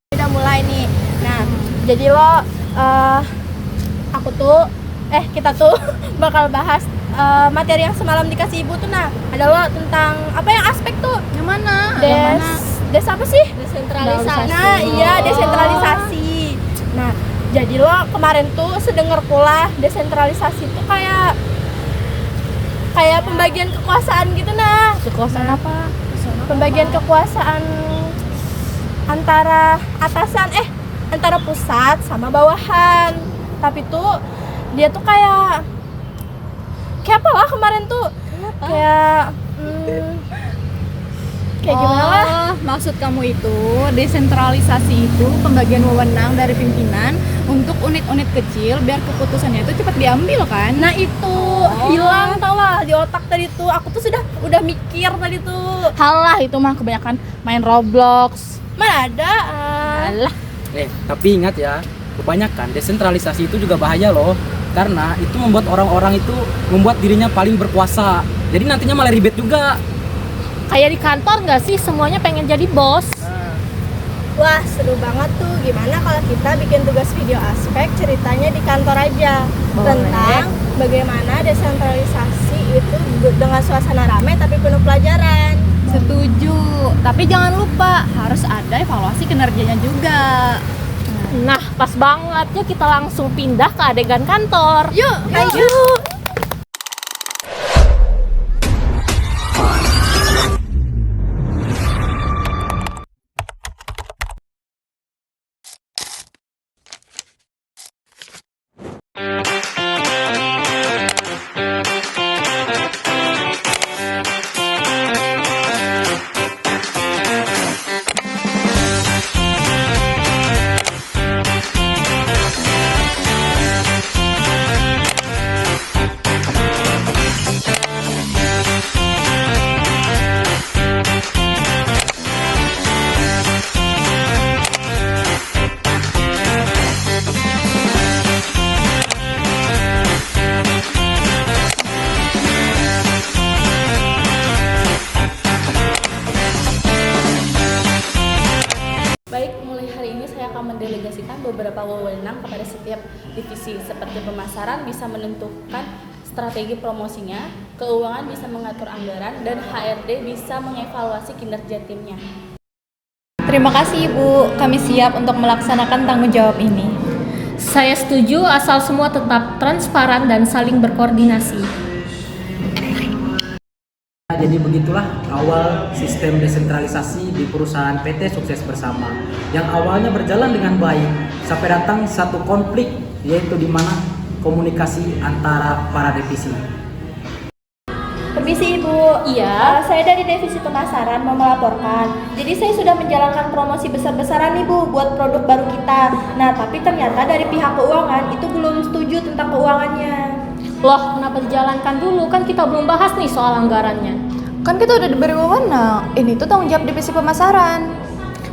Udah mulai nih. Nah, jadi kita tuh bakal bahas materi yang semalam dikasih ibu tuh. Nah, ada tentang apa yang aspek tuh? Yang mana? Des apa sih? Desentralisasi. Nah, iya, desentralisasi. Nah, jadi kemarin tuh sedengerku lah, desentralisasi itu kayak pembagian kekuasaan gitu. Nah, Kekuasaan apa? pembagian kekuasaan antara antara pusat sama bawahan. Tapi tuh dia tuh kayak apa lah kemarin tuh? Kayak gimana lah? Maksud kamu itu desentralisasi itu pembagian wewenang dari pimpinan untuk unit-unit kecil biar keputusannya itu cepat diambil kan? Nah itu hilang tau lah di otak tadi tuh. Aku tuh udah mikir tadi tuh. Halah, itu mah kebanyakan main Roblox. Mana ada? Alah. Tapi ingat ya, kebanyakan desentralisasi itu juga bahaya loh. Karena itu membuat orang-orang itu membuat dirinya paling berkuasa. Jadi nantinya malah ribet juga. Kayak di kantor nggak sih, semuanya pengen jadi bos? Wah seru banget tuh. Gimana kalau kita bikin tugas video aspek ceritanya di kantor aja? Boleh. Tentang bagaimana desentralisasi itu dengan suasana ramai tapi penuh pelajaran. Setuju. Tapi jangan lupa harus ada evaluasi kinerjanya juga. Nah, pas banget ya, kita langsung pindah ke adegan kantor. Yuk. Baik, mulai hari ini saya akan mendelegasikan beberapa wewenang kepada setiap divisi, seperti pemasaran bisa menentukan strategi promosinya, keuangan bisa mengatur anggaran, dan HRD bisa mengevaluasi kinerja timnya. Terima kasih Ibu, kami siap untuk melaksanakan tanggung jawab ini. Saya setuju asal semua tetap transparan dan saling berkoordinasi. Jadi begitulah awal sistem desentralisasi di perusahaan PT Sukses Bersama yang awalnya berjalan dengan baik sampai datang satu konflik, yaitu di mana komunikasi antara para divisi. Permisi Ibu. Iya. Saya dari divisi pemasaran mau melaporkan. Jadi saya sudah menjalankan promosi besar-besaran nih Bu buat produk baru kita. Nah tapi ternyata dari pihak keuangan itu belum setuju tentang keuangannya. Loh, kenapa dijalankan dulu? Kan kita belum bahas nih soal anggarannya. Kan kita udah diberi wewenang, ini tuh tanggung jawab divisi pemasaran.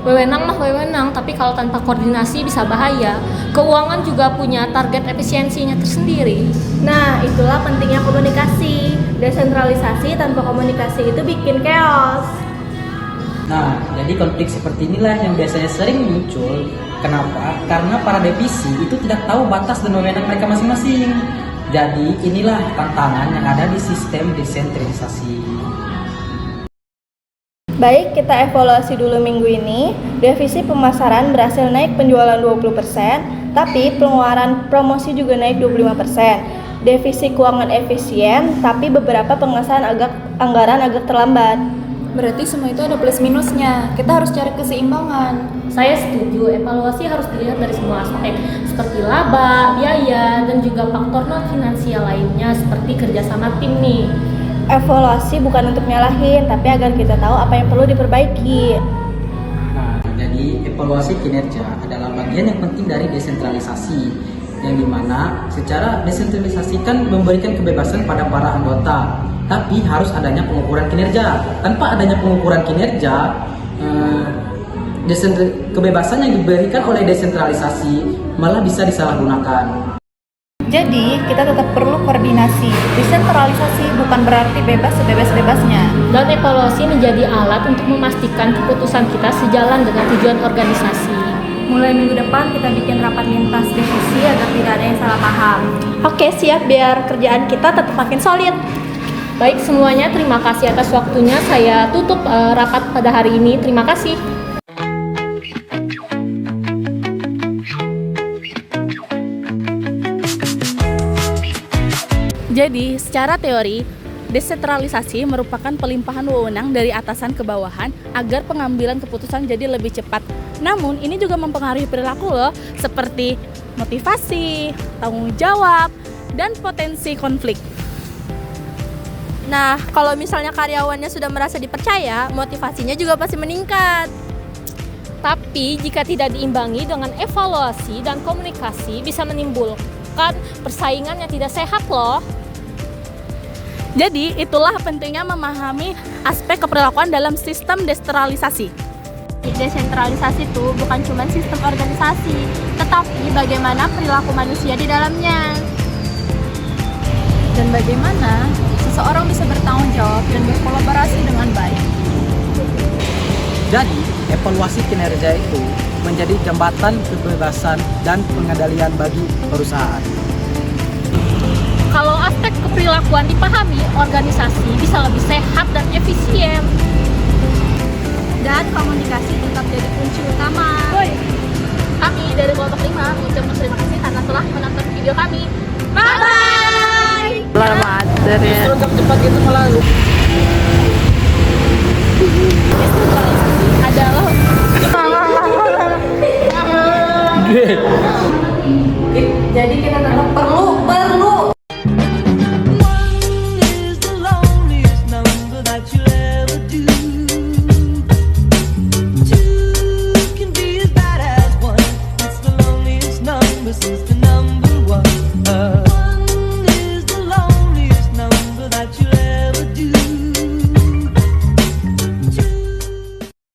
Wewenang mah wewenang, tapi kalau tanpa koordinasi bisa bahaya. Keuangan juga punya target efisiensinya tersendiri. Nah itulah pentingnya komunikasi. Desentralisasi tanpa komunikasi itu bikin chaos. Nah, jadi konflik seperti inilah yang biasanya sering muncul. Kenapa? Karena para divisi itu tidak tahu batas dan wewenang mereka masing-masing. Jadi inilah tantangan yang ada di sistem desentralisasi. Baik, kita evaluasi dulu minggu ini. Divisi pemasaran berhasil naik penjualan 20%, tapi pengeluaran promosi juga naik 25%. Divisi keuangan efisien, tapi beberapa pengesahan anggaran agak terlambat. Berarti semua itu ada plus minusnya, kita harus cari keseimbangan. Saya setuju, evaluasi harus dilihat dari semua aspek, seperti laba, biaya, dan juga faktor non-finansial lainnya seperti kerjasama tim nih. Evaluasi bukan untuk nyalahin, tapi agar kita tahu apa yang perlu diperbaiki. Nah, jadi evaluasi kinerja adalah bagian yang penting dari desentralisasi, yang dimana secara desentralisasi kan memberikan kebebasan pada para anggota, tapi harus adanya pengukuran kinerja. Tanpa adanya pengukuran kinerja, kebebasan yang diberikan oleh desentralisasi malah bisa disalahgunakan. Jadi, kita tetap perlu koordinasi. Desentralisasi bukan berarti bebas sebebas-bebasnya. Dan evaluasi menjadi alat untuk memastikan keputusan kita sejalan dengan tujuan organisasi. Mulai minggu depan kita bikin rapat lintas divisi agar tidak ada yang salah paham. Oke, siap biar kerjaan kita tetap makin solid. Baik semuanya, terima kasih atas waktunya. Saya tutup rapat pada hari ini. Terima kasih. Jadi, secara teori, desentralisasi merupakan pelimpahan wewenang dari atasan ke bawahan agar pengambilan keputusan jadi lebih cepat. Namun, ini juga mempengaruhi perilaku loh, seperti motivasi, tanggung jawab, dan potensi konflik. Nah, kalau misalnya karyawannya sudah merasa dipercaya, motivasinya juga pasti meningkat. Tapi jika tidak diimbangi dengan evaluasi dan komunikasi bisa menimbulkan persaingan yang tidak sehat loh. Jadi, itulah pentingnya memahami aspek keperlakuan dalam sistem desentralisasi. Desentralisasi itu bukan cuma sistem organisasi, tetapi bagaimana perilaku manusia di dalamnya. Dan bagaimana seseorang bisa bertanggung jawab dan berkolaborasi dengan baik. Jadi, evaluasi kinerja itu menjadi jembatan kebebasan dan pengendalian bagi perusahaan. Kalau aspek keperilakuan dipahami, organisasi bisa lebih sehat dan efisien. Dan komunikasi tetap jadi kunci utama. Kami dari kelompok 5 mengucapkan terima kasih karena telah menonton video kami. Bye! Cepat gitu malah. Adalah Jadi kita tetap perlu One is the loneliest number that you'll ever do. Two can be as bad as one. It's the loneliest number since the number one.